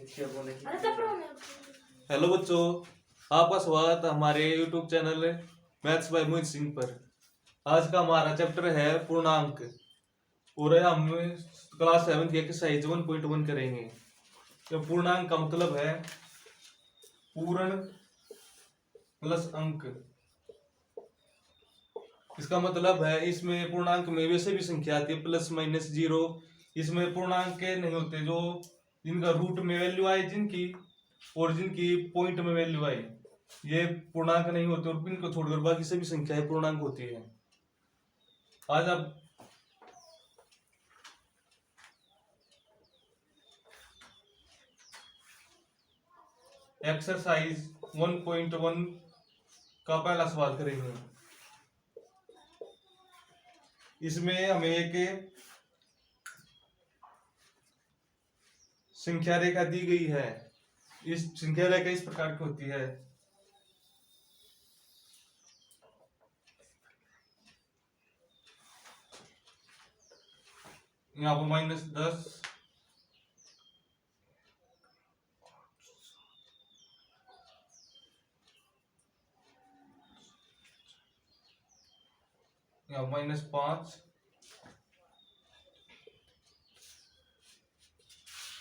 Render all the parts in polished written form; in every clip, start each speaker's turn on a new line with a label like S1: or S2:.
S1: Hello बच्चों, आपका स्वागत है हमारे YouTube channel maths by Mohit Singh पर। आज का हमारा चैप्टर है पूर्णांक और हम क्लास 7 की एक्सरसाइज 1.1 करेंगे। तो पूर्णांक का मतलब है पूर्ण प्लस अंक। इसका मतलब है इसमें पूर्णांक में वैसे भी संख्या आती है प्लस माइनस जीरो। इसमें पूर्णांक नहीं होते जो जिनका रूट में वैल्यू आए जिनकी और जिनकी पॉइंट में वैल्यू आए, ये पूर्णांक नहीं होते और इनको छोड़कर बाकी सभी संख्याएं पूर्णांक होती है। आज आप एक्सरसाइज 1.1 का पहला सवाल करेंगे। इसमें हमें एक संख्या रेखा दी गई है। इस संख्या रेखा इस प्रकार की होती है। यहाँ पर -10, यहाँ -5,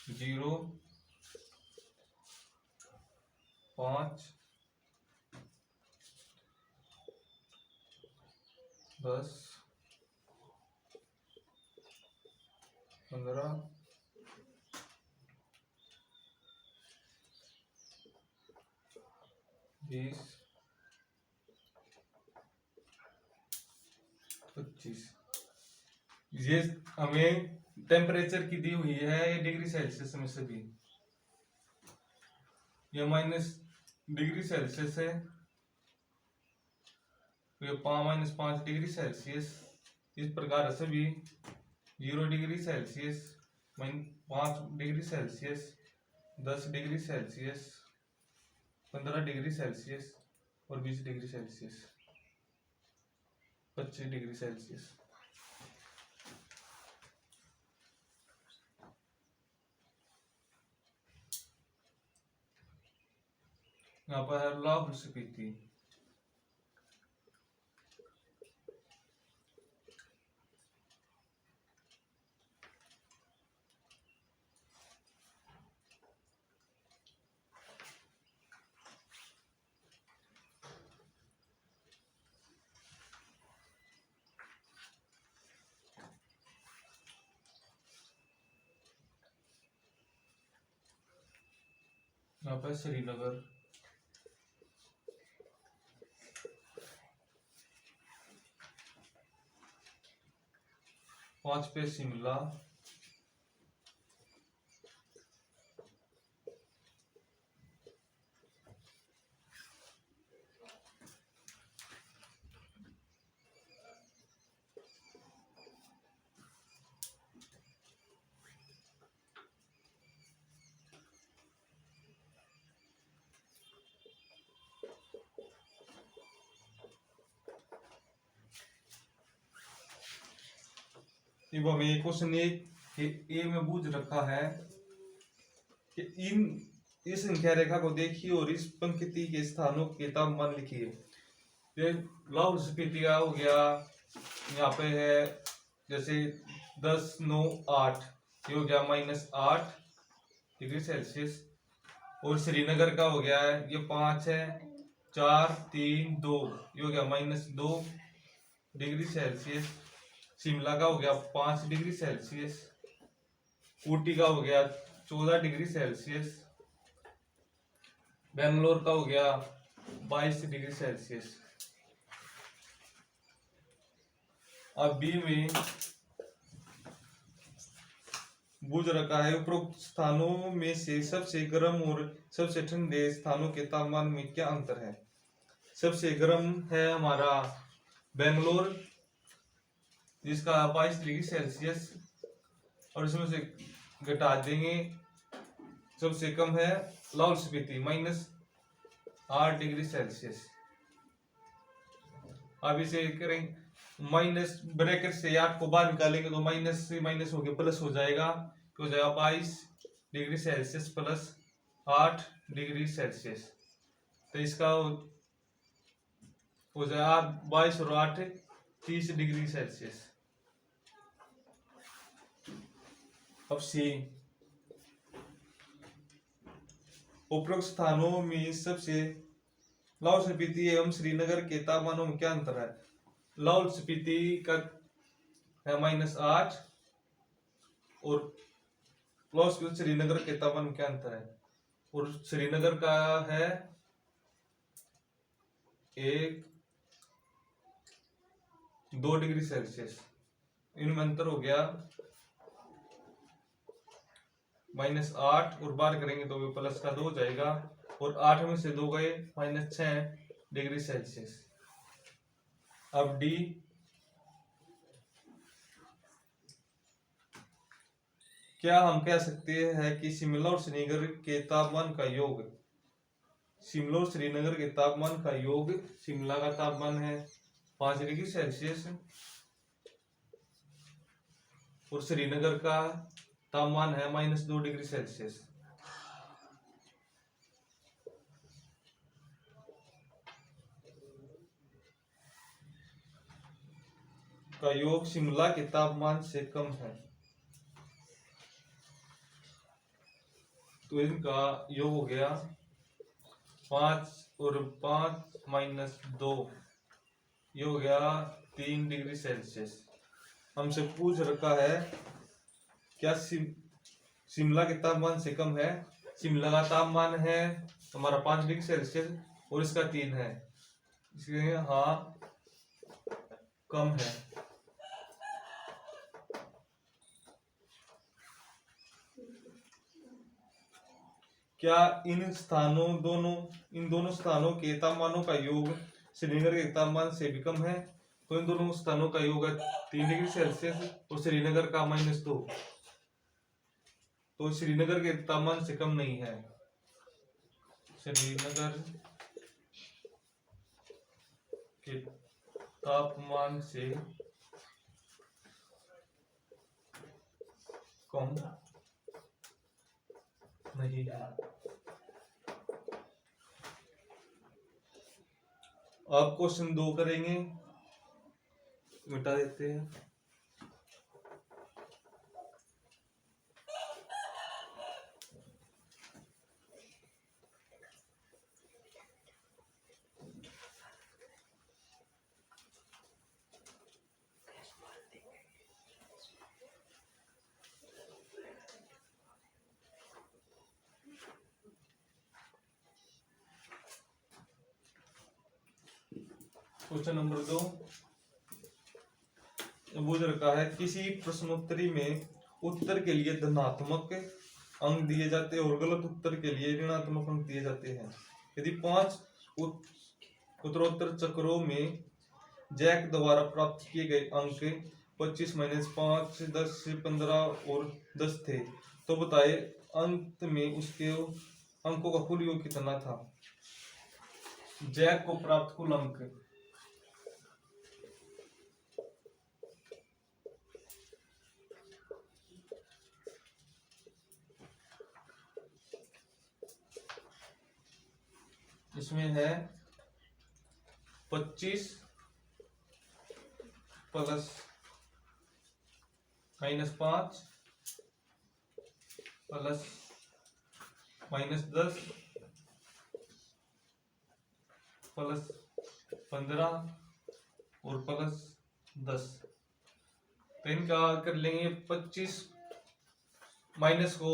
S1: 0, 5, 10, 15, 20, 25। ये हमें टेम्परेचर की दी हुई है डिग्री सेल्सियस में सभी। ये -डिग्री सेल्सियस है, ये -5 डिग्री सेल्सियस। इस प्रकार सभी 0 degree Celsius, 5 degree Celsius, 10 degree Celsius, 15 degree Celsius और 20 डिग्री सेल्सियस, 25 डिग्री सेल्सियस। यहाँ पर है लाहौल स्पीति। यहाँ पर श्रीनगर, पांच पे शिमला, अब हमें क्वेश्चन ए में बूझ रखा है कि इस संख्या रेखा को देखिए और इस पंक्ति के स्थानों के तापमान लिखिए। ये लाहौल स्पीति का हो गया, यहाँ पे है जैसे 10, 9, 8, ये हो गया -8 डिग्री सेल्सियस। और श्रीनगर का हो गया है, ये 5 है, 4, 3, 2, ये हो गया -2 डिग्री सेल्सियस। शिमला का हो गया 5 डिग्री सेल्सियस। ऊटी का हो गया 14 डिग्री सेल्सियस। बेंगलोर का हो गया 22 डिग्री सेल्सियस। अब बी में बूझ रखा है उपरोक्त स्थानों में से सबसे गर्म और सबसे ठंडे स्थानों के तापमान में क्या अंतर है। सबसे गर्म है हमारा बेंगलोर, जिसका 22 डिग्री सेल्सियस, और इसमें से घटा देंगे। सबसे कम है लाहौल स्पीति, -8 डिग्री सेल्सियस। अब इसे करें माइनस ब्रैकेट से 8 को बाहर निकालेंगे तो माइनस से माइनस हो गया प्लस हो जाएगा, तो हो जाएगा 22 degree Celsius plus 8 degree Celsius. तो इसका हो जाएगा 22 और 8 30 डिग्री सेल्सियस। अब सी, उपरोक्त स्थानों में सबसे लाहौल स्पीति एवं श्रीनगर के तापमानों में क्या अंतर है? लाहौल स्पीति का है -8 और लाहौल स्पीति श्रीनगर के तापमान में क्या अंतर है? और श्रीनगर का है 2 डिग्री सेल्सियस। इनमें अंतर हो गया -8 और बार करेंगे तो भी प्लस का 2 हो जाएगा और 8 में से 2 गए -6 डिग्री सेल्सियस। अब डी, क्या हम कह सकते हैं कि शिमला और श्रीनगर के तापमान का योग, शिमला और श्रीनगर के तापमान का योग, शिमला का तापमान है 5 डिग्री सेल्सियस और श्रीनगर का तापमान है -2 डिग्री सेल्सियस। का योग शिमला के तापमान से कम है, तो इनका योग हो गया 5 और 5 -2, ये हो गया 3 डिग्री सेल्सियस। हमसे पूछ रखा है क्या शिमला के तापमान से कम है? शिमला का तापमान है हमारा 5 डिग्री सेल्सियस और इसका 3 है, इसलिए हाँ कम है। क्या इन दोनों स्थानों के तापमानों का योग श्रीनगर के तापमान से भी कम है? तो इन दोनों स्थानों का योग है 3 डिग्री सेल्सियस और श्रीनगर का -2, तो श्रीनगर के तापमान से कम नहीं है। श्रीनगर के तापमान से कम नहीं है। अब क्वेश्चन 2 करेंगे, मिटा देते हैं। क्वेश्चन नंबर 2 पूछ रखा है किसी प्रश्नोत्तरी में उत्तर के लिए धनात्मक अंक दिए जाते हैं और गलत उत्तर के लिए ऋणात्मक अंक दिए जाते हैं। यदि 5 उत्तरोत्तर चक्रों में जैक द्वारा प्राप्त किए गए अंक 25 -5 10 15 और 10 थे, तो बताए अंत में उसके अंकों का कुल योग कितना था? जैक को प्राप्त कुल अंक, इसमें है 25 प्लस -5 प्लस -10 प्लस 15 और प्लस 10। तो इनका कर लेंगे 25 माइनस को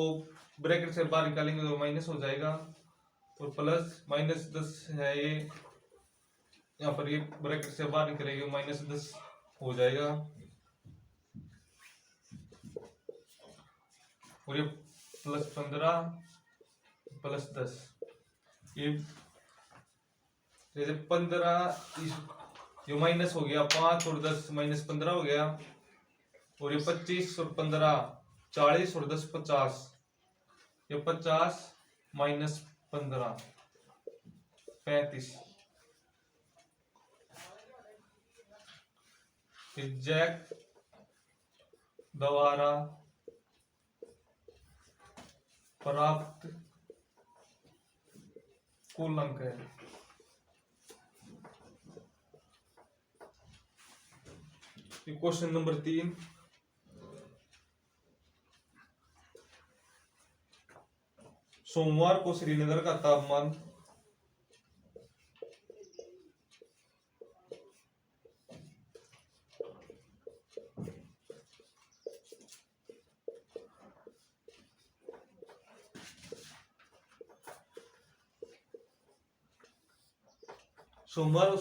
S1: ब्रैकेट से बाहर निकालेंगे तो माइनस हो जाएगा और प्लस -10 है ये, यहाँ पर ये ब्रैकेट से बाहर निकलेगा -10 हो जाएगा और ये +15 +10, ये जैसे 15 ये माइनस हो गया 5 और 10 -15 हो गया और ये 25 और 15 40 और 10 50, ये 50 -15 35। जैक द्वारा प्राप्त कुल अंक है। क्वेश्चन नंबर 3, सोमवार को श्रीनगर का तापमान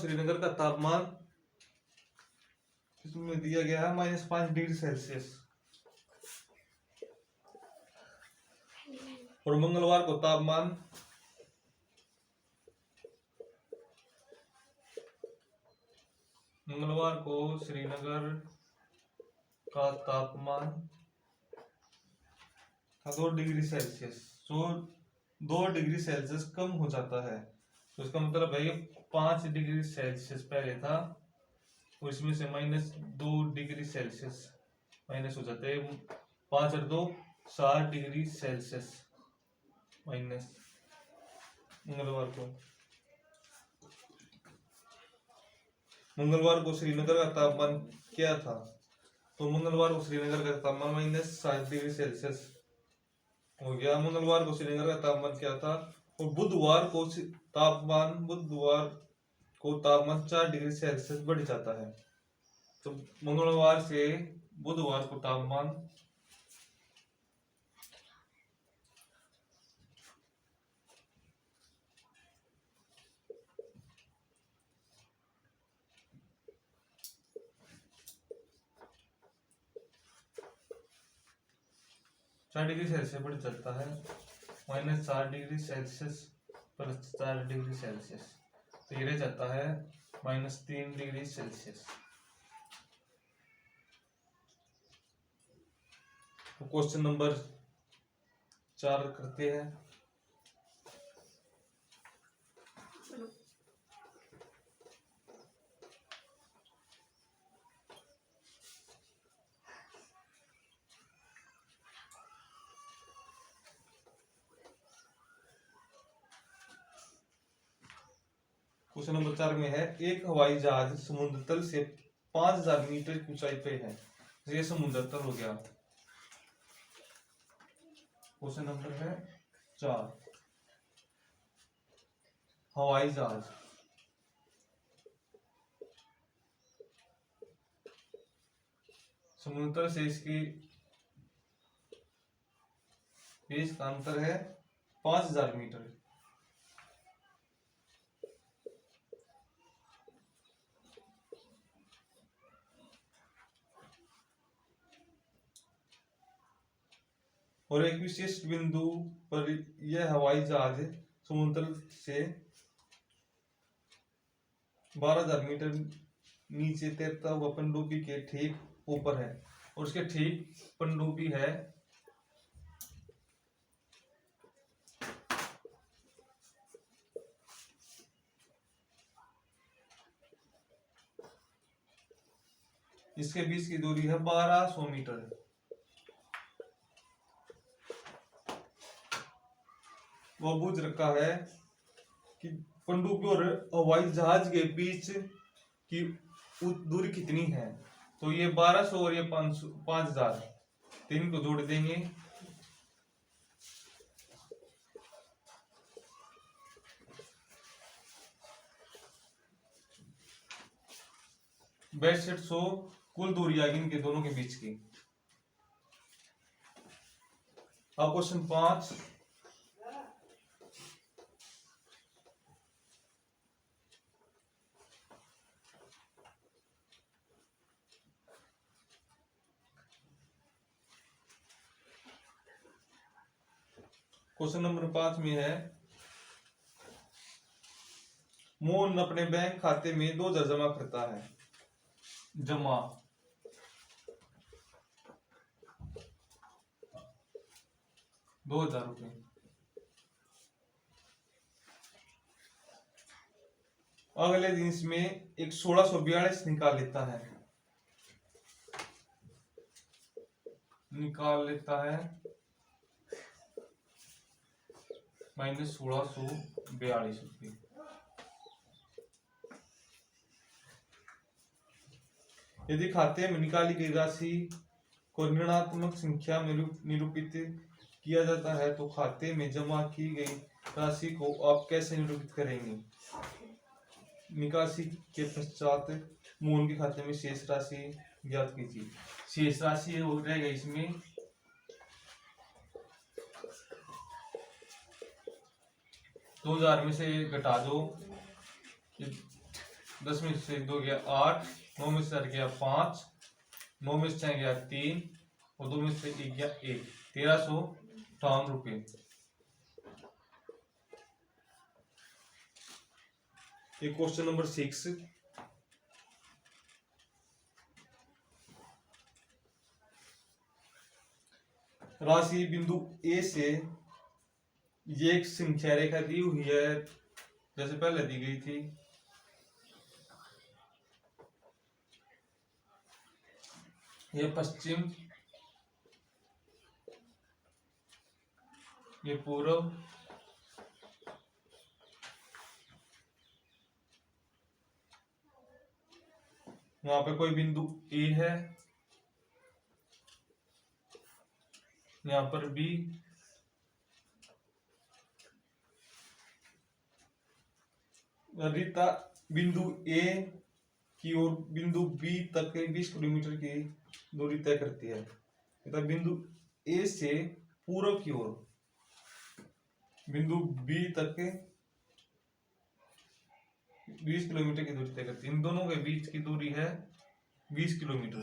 S1: श्रीनगर का तापमान इसमें दिया गया है -5 डिग्री सेल्सियस। और मंगलवार को तापमान श्रीनगर का तापमान 2 डिग्री सेल्सियस, तो 2 डिग्री सेल्सियस कम हो जाता है। तो इसका मतलब है ये 5 डिग्री सेल्सियस पहले था और इसमें से -2 डिग्री सेल्सियस माइनस हो जाते हैं। 5 और 2 7 डिग्री सेल्सियस माइनस। मंगलवार को श्रीनगर का तापमान क्या था? तो मंगलवार को श्रीनगर का तापमान -7 डिग्री सेल्सियस हो गया। मंगलवार को श्रीनगर का तापमान क्या था? और बुधवार को तापमान 4 डिग्री सेल्सियस बढ़ जाता है। तो मंगलवार से बुधवार को तापमान 4 डिग्री सेल्सियस बढ़ जाता है। -4 degree Celsius plus 4 degree Celsius, तो ये रह जाता है -3 डिग्री सेल्सियस। तो क्वेश्चन नंबर 4 करते हैं। क्वेश्चन नंबर 4 में है, एक हवाई जहाज समुद्र तल से 5000 मीटर की ऊंचाई पे है। ये समुद्र तल हो गया। क्वेश्चन नंबर है 4, हवाई जहाज समुद्र तल से इसका अंतर है 5000 मीटर। और एक विशिष्ट बिंदु पर यह हवाई जहाज समुद्र से 12000 मीटर नीचे तैरता हुआ पनडुब्बी के ठीक ऊपर है। और उसके ठीक पनडुब्बी है इसके बीच की दूरी है 1200 मीटर। वो पूछ रखा है कि पनडुब्बी और हवाई जहाज के बीच की दूरी कितनी है। तो ये 1200 और ये 5000, तीन को जोड़ देंगे। बेस्ट 100 कुल दूरी आ गई इनके दोनों के बीच की। अब क्वेश्चन 5, क्वेश्चन नंबर 5 में है, मोहन अपने बैंक खाते में 2000 जमा करता है। जमा 2000 रुपये। अगले दिन इसमें एक 1642 निकाल लेता है। माइनस 1642 रुपये। यदि खाते में निकाली गई राशि को ऋणात्मक संख्या में निरूपित किया जाता है तो खाते में जमा की गई राशि को आप कैसे निरूपित करेंगे? निकासी के पश्चात मूल के खाते में शेष राशि ज्ञात कीजिए। शेष राशि हो रहेगा इसमें 2000 में से घटा दो, 10 में से 2 गया 8, 9 में से 4 गया 5, 9 में से 6 गया 3 और 2 में से 1 गया 1, 1358 रुपये। क्वेश्चन नंबर 6, राशि बिंदु ए से ये एक संख्या रेखा दी हुई है जैसे पहले दी गई थी। ये पश्चिम, ये पूर्व, वहां पे कोई बिंदु ए है, यहाँ पर बी, रीता बिंदु ए की ओर बिंदु बी तक 20 किलोमीटर की दूरी तय करती है तथा बिंदु ए से पूर्व की ओर बिंदु बी तक 20 किलोमीटर की दूरी तय करती है। इन दोनों के बीच की दूरी है 20 किलोमीटर।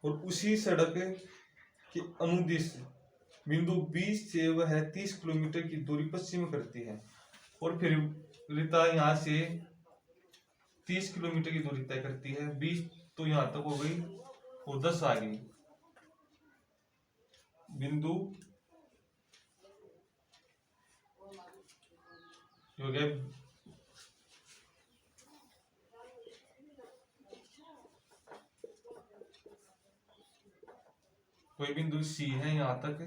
S1: और उसी सड़क के अनुदिश बिंदु बी से वह 30 किलोमीटर की दूरी पश्चिम करती है और फिर रीता यहाँ से 30 किलोमीटर की दूरी तय करती है। 20 तो यहाँ तक हो गई और 10 आ गई। बिंदु हो गया कोई बिंदु सी है यहाँ तक,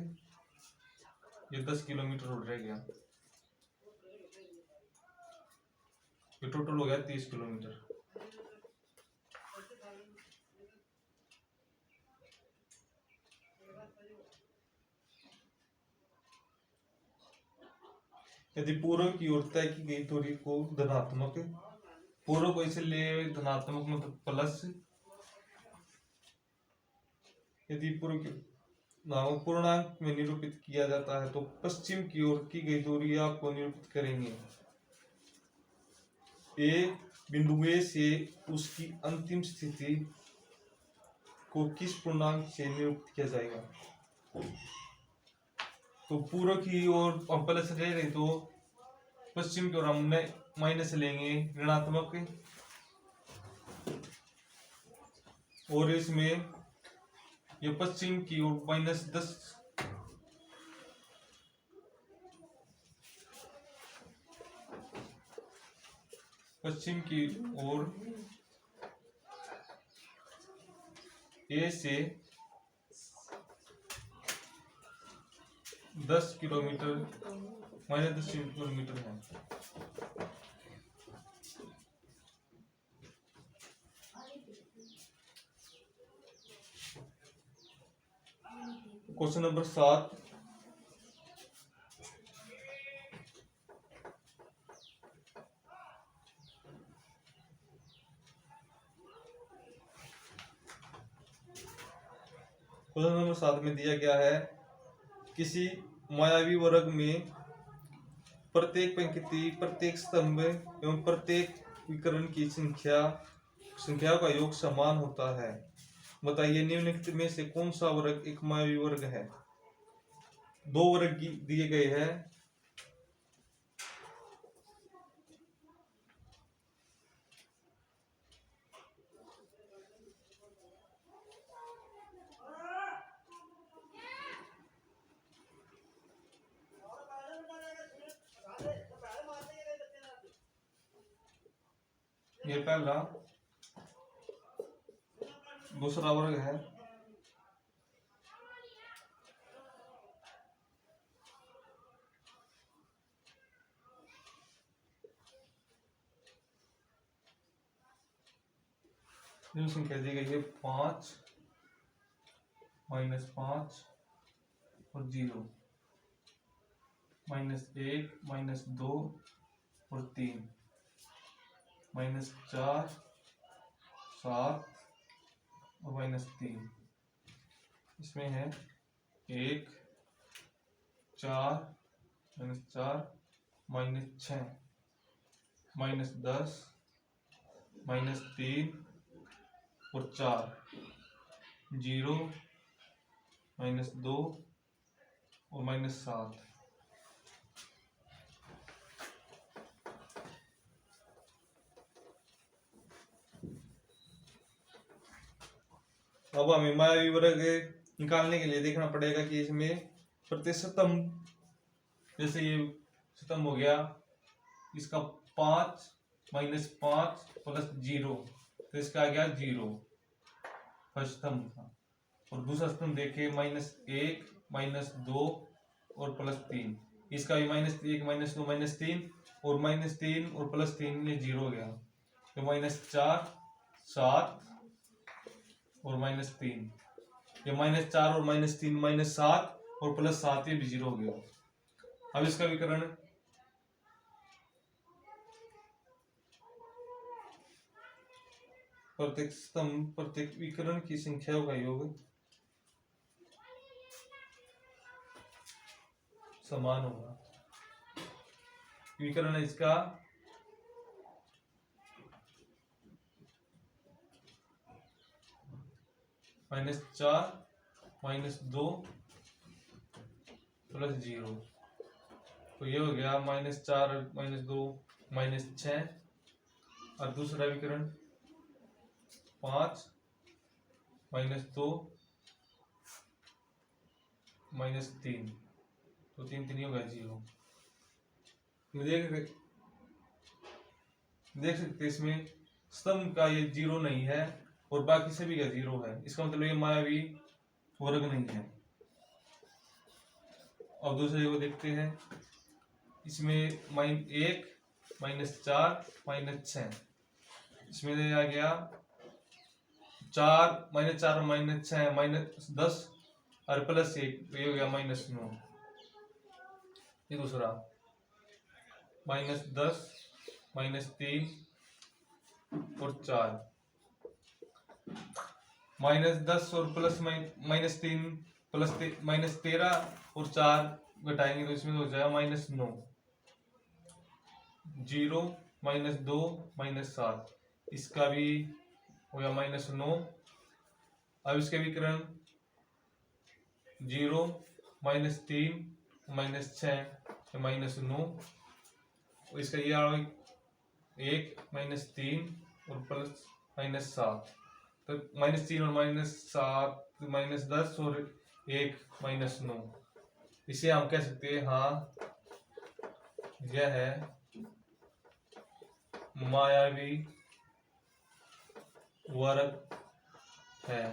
S1: ये 10 किलोमीटर और रह गया, ये टोटल हो गया 30 किलोमीटर। यदि पूर्व की ओर तय की गई दूरी को धनात्मक, पूर्व को इसे ले धनात्मक मतलब प्लस, यदि पूर्व की पूर्णांक में निरूपित किया जाता है तो पश्चिम की ओर की गई दूरी आपको निरूपित करेंगे। ए बिंदु ए से उसकी अंतिम स्थिति को किस पूर्णांक से निरूपित किया जाएगा? तो पूर्व की ओर हम प्लस ले रहे तो पश्चिम की ओर हम माइनस लेंगे ऋणात्मक, और इसमें ये पश्चिम की ओर -10, पश्चिम की ओर ए से 10 किलोमीटर -10 किलोमीटर है। क्वेश्चन नंबर 7, क्वेश्चन नंबर 7 में दिया गया है किसी मायावी वर्ग में प्रत्येक पंक्ति, प्रत्येक स्तंभ एवं प्रत्येक विकर्ण की संख्या का योग समान होता है। बताइए निम्नलिखित में से कौन सा वर्ग एक मायावी वर्ग है? 2 वर्ग दिए गए हैं। ये पहला, दूसरा वर्ग है जो संख्या दी गई है 5 -5 और 0, -1 -2 और 3, -4 7 और -3। इसमें है 1 4 -4 -6 -10 -3 और 4, 0 -2 और -7। अब हमें मायावी वर्ग निकालने के लिए देखना पड़ेगा कि इसमें प्रतिशतम, जैसे ये स्तंभ हो गया, इसका 5 -5 + 0, तो इसका आ गया 0, फर्स्ट स्तंभ था। और दूसरा स्तंभ देखे -1 -2 और +3, इसका भी -1 -2 -3 और -3 और +3 ये 0 हो गया, तो -4 7 और -3, ये -4 और -3 -7 और +7 ये भी 0 हो गया। अब इसका विकर्ण प्रत्येक स्तंभ प्रत्येक विकर्ण की संख्याओं का योग समान होगा। विकर्ण इसका -4 -2 + 0, तो ये हो गया -4 -2 -6। और दूसरा विकर्ण 5 -2 -3, तो 3 3 होगा 0। देख सकते इसमें स्तंभ का ये 0 नहीं है और बाकी सभी का 0 है, इसका मतलब ये मायावी वर्ग नहीं है। अब दूसरे को देखते हैं, इसमें -1 -4 -6, इसमें आ गया 4 -4 -6 -10 और +1, ये हो गया -9। ये दूसरा -10 -3 और 4, -10 और -3 -13 और 4 घटाएंगे तो इसमें हो जाएगा -9, 0 -2 -7, इसका भी हो गया -9। अब इसके विकर्ण 0 -3 -6 -9, और इसका ये 1 -3 और +7, तो -3 और -7 -10 और 1 -9, इसे हम कह सकते हैं हाँ यह है मायावी वर्ग है।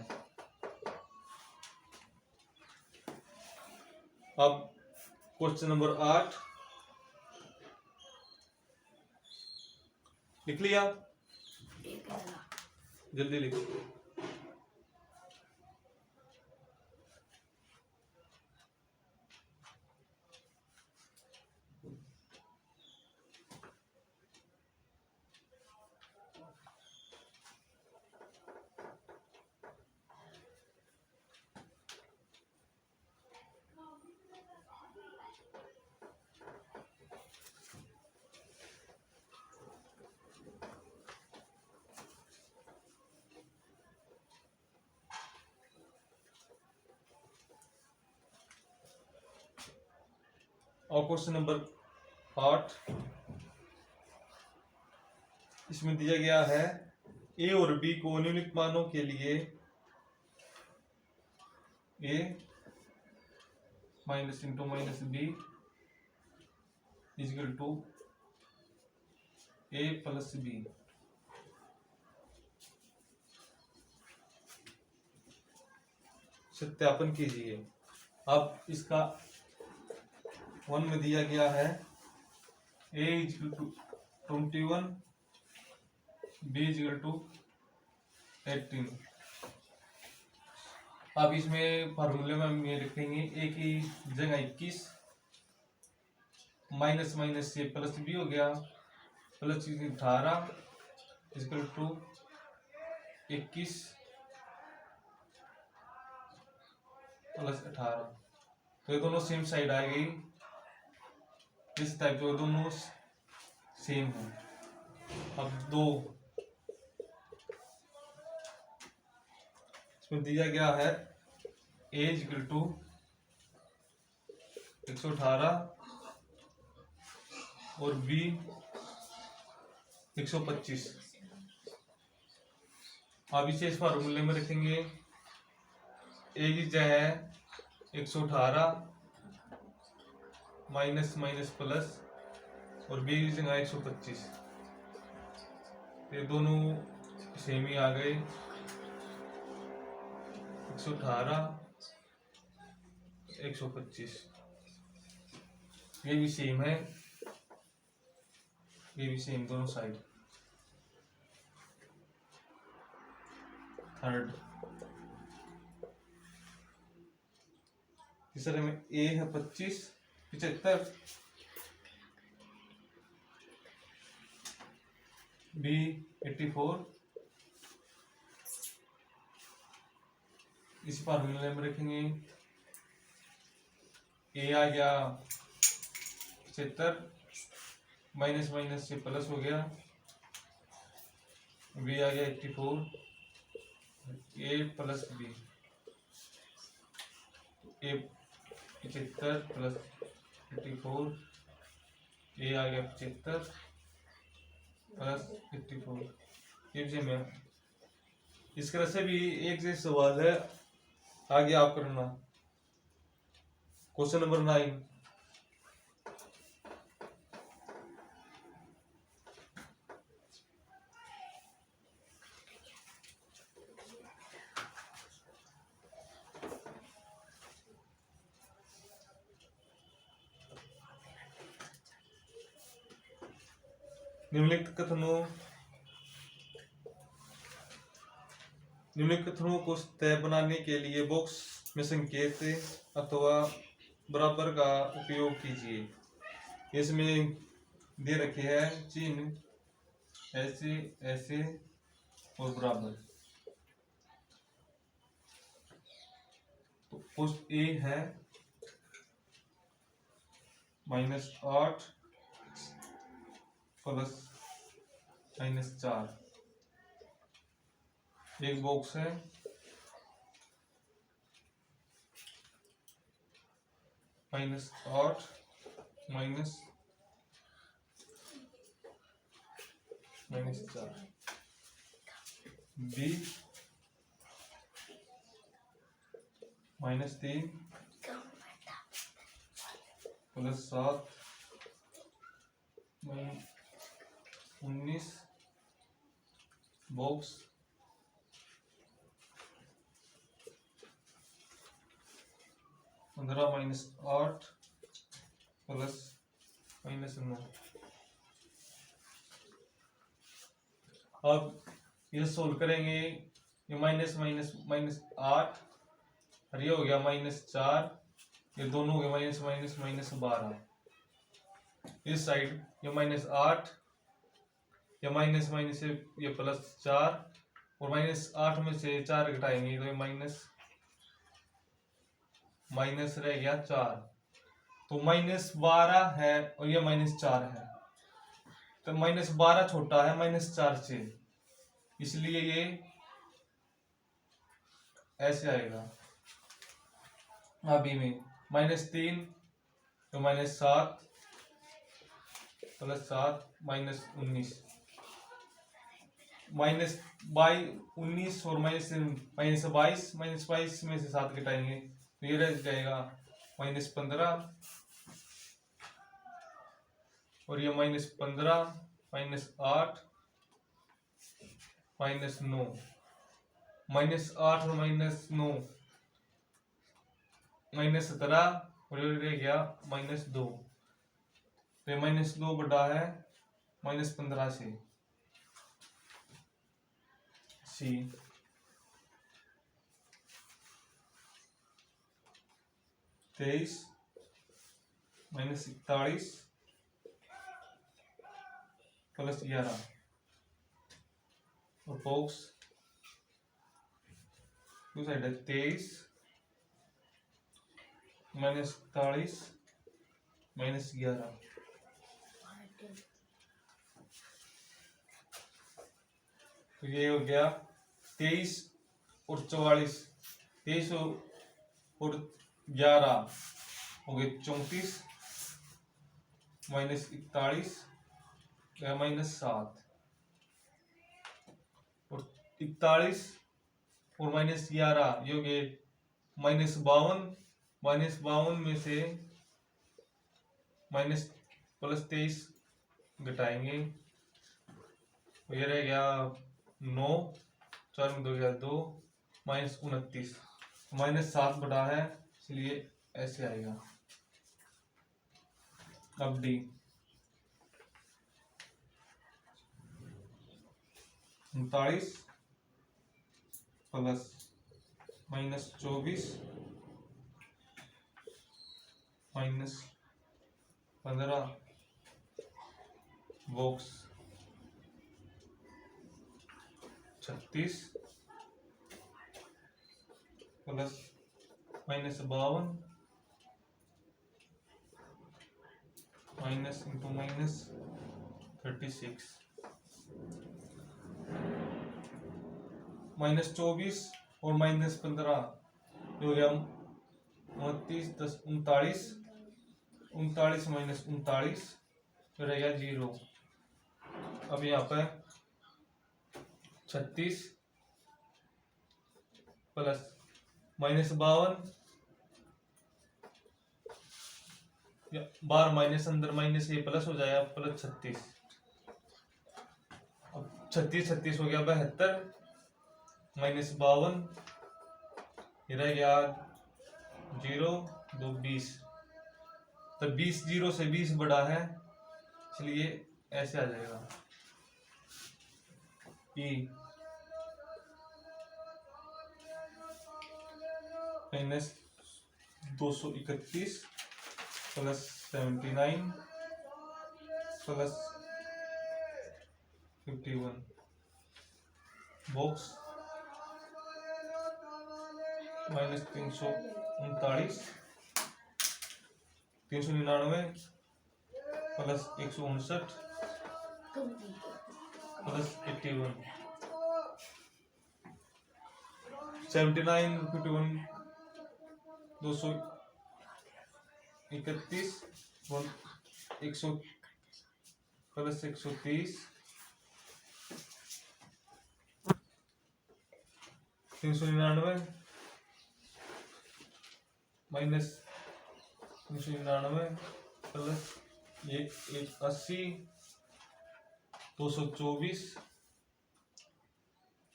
S1: अब क्वेश्चन नंबर 8 लिख लिया, जल्दी लिखो। और क्वेश्चन नंबर 8, इसमें दिया गया है ए और बी को निम्नलिखित मानों के लिए ए -b = a + b। सत्यापन कीजिए। अब इसका 1 में दिया गया है a = 21, b = 18। अब इसमें फार्मूले में हम ये लिखेंगे ए की जगह 21, माइनस माइनस से प्लस भी हो गया, प्लस 18 इक्वल टू 21 प्लस 18। तो ये दोनों सेम साइड आ गई, इस टाइप के दोनों सेम है। अब दो इसमें दिया गया है a इक्वल टू 118 और b 125। अब इसे इस फार्मूले में रखेंगे, a की जगह 118 माइनस माइनस प्लस और b की जगह 125। ये दोनों सेम ही आ गए, 118 125। ये भी सेम है, ये भी सेम, दोनों साइड। थर्ड तीसरे में a है 25 75, b 84। इस फार्मूले में रखेंगे, a आ गया 75 माइनस माइनस से प्लस हो गया, b आ गया 84 a plus b, a 75 plus 84, a आ गया 75 प्लस 84। ये भी मैं इस तरह से भी एक जैसे सवाल है, आगे आप करना। क्वेश्चन नंबर 9, निम्नलिखित कथनों को तय बनाने के लिए बॉक्स में संकेत अथवा बराबर का उपयोग कीजिए। इसमें दे रखे हैं चिन्ह ऐसे ऐसे और बराबर। तो पोस्ट ए है -8 प्लस -4, एक बॉक्स है -8 minus -4, B -3 plus 7 19, box -8 plus -9। अब ये सोल्व करेंगे, ये माइनस माइनस -8 और ये हो गया -4, ये दोनों हो गए माइनस माइनस -12। इस साइड ये -8, ये माइनस माइनस से ये +4 और -8 में से 4 घटाएंगे तो ये माइनस रह गया 4। तो -12 है और ये -4 है, तो -12 छोटा है -4 से, इसलिए ये ऐसे आएगा। अभी में -3 तो -7 प्लस 7 -19, -19 और -22 में से 7 घटाएंगे तो ये रह जाएगा -15 और ये -15 -8 -9, -8 और -9 -17 और ये रह गया -2। तो ये -2 बड़ा है -15 से। सी 23 माइनस 41 प्लस 11 और बॉक्स टू साइड है 23 माइनस 41 माइनस 11 तो ये हो गया 23 और 44 23 और 11 हो गए 34 माइनस 41 माइनस 7 और 41 और माइनस 11 ये हो गए -52 में से माइनस प्लस 23 घटाएंगे तो ये रह गया 9 4 में 2 गया 2 माइनस 29 -7 बटा है इसलिए ऐसे आएगा। अब D 39 plus -24 minus 15 box 36 plus -52 minus into minus 36 -24 और -15 हो गया 29 10 39 39 माइनस 39 तो रह गया 0। अब यहाँ पर 36 प्लस -52 बार माइनस अंदर माइनस ये प्लस हो जाएगा प्लस 36 अब 36 हो गया 72 -52 ये रह गया 0 2 20 तो 20 0 से 20 बड़ा है इसलिए ऐसे आ जाएगा E minus 231 plus 79 plus 51 box minus 339 399 plus 159 plus 81 79 51 231 100 plus 130 399 minus 399 plus ये 80 224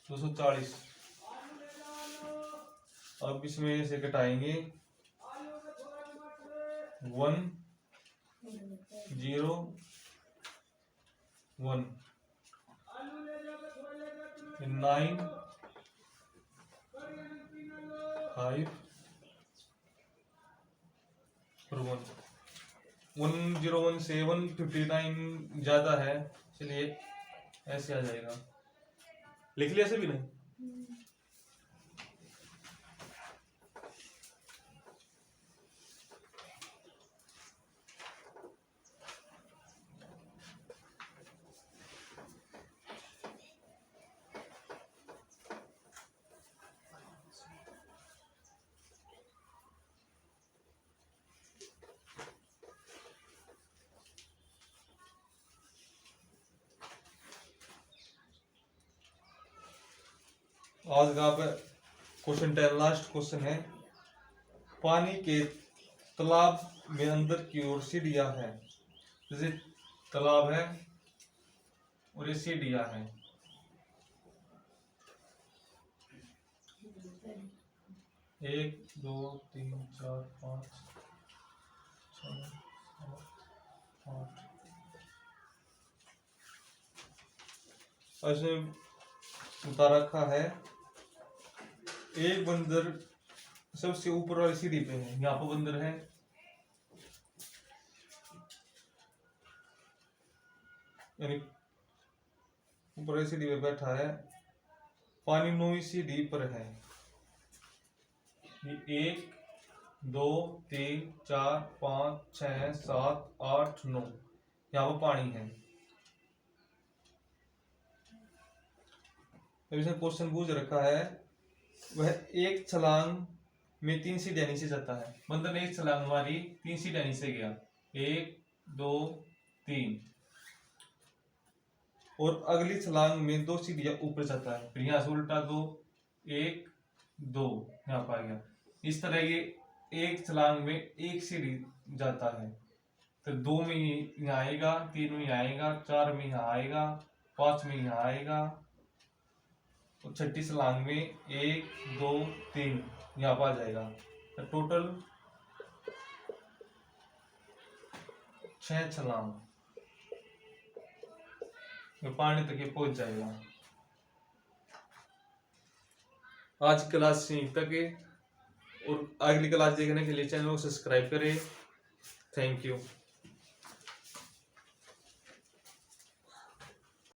S1: 240 अब इसमें से घटाएंगे 1 0 1 9 5 और 1 101 से 159 ज्यादा है इसलिए ऐसे आ जाएगा। लिख लिया ऐसे भी नहीं आज का क्वेश्चन 10 लास्ट क्वेश्चन है। पानी के तालाब में अंदर की ओर सीढ़ियां है, जैसे तालाब है और ये सीढ़ियां है। 1 2 3 4 5 6 7 8 ऐसे बता रखा है एक बंदर सबसे ऊपर वाली सीढ़ी पे है, यहाँ पर बंदर है, यानी ऊपर वाली सीढ़ी पे बैठा है। पानी 9वीं सीढ़ी पर है। ये 1 2 3 4 5 6 7 8 9, यहाँ पर पानी है। इसने क्वेश्चन पूछ रखा है, वह एक छलांग में 3 सीढ़ियां नीचे जाता है। बंदर ने एक छलांग मारी, 3 सीढ़ियां नीचे गया, 1 2 3, और अगली छलांग में 2 सीढ़ियां ऊपर जाता है। फिर यहाँ से उल्टा 2 1 2, यहाँ पर आ गया। इस तरह ये एक छलांग में 1 सीढ़ी जाता है, तो 2 में यहाँ आएगा, 3 में यहाँ आएगा, 4 में यहाँ आएगा, 5 में यहाँ आएगा, और छठी छलांग में 1 2 3 यहाँ पर आ जाएगा। तो टोटल 6 छलांग में पानी तक ये पहुंच जाएगा। आज की क्लास यहीं तक है, और अगली क्लास देखने के लिए चैनल को सब्सक्राइब करें। Thank you.